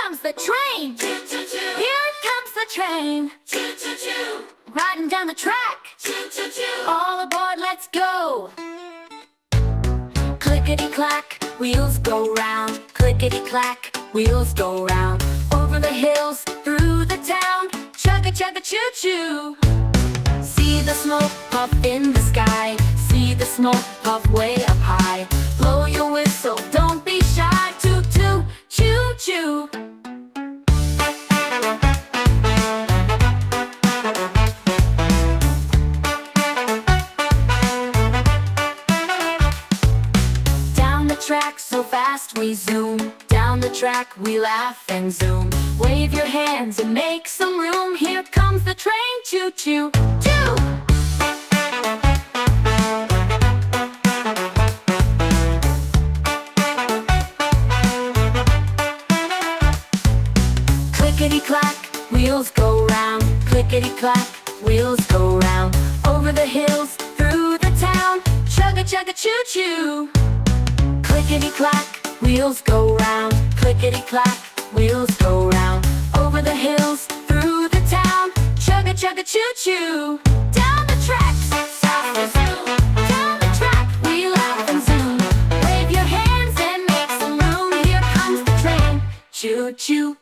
comes the train. Choo choo choo. Here comes the train. Choo choo choo. Riding down the track. Choo choo choo. All aboard, let's go. Clickety-clack, wheels go round. Clickety-clack, wheels go round. Over the hills, through the town. Chugga-chugga-choo-choo. See the smoke puff in the sky. See the smoke puff way up high. Blow your whistle, don't be shy. Toot-toot, choo-choo. Down the track so fast we zoom. Down the track we laugh and zoom. Wave your hands and make some room. Here comes the train, choo-choo, choo! Clickety-clack, wheels go round. Clickety-clack, wheels go round. Over the hills, through the town. Chugga-chugga-choo-choo. Clickety-clack, wheels go round. Clickety-clack, wheels go round. Over the hills, through the town. Chugga-chugga-choo-choo. Down the tracks, soft and zoom. Down the track, we laugh and zoom. Wave your hands and make some room. Here comes the train, choo-choo.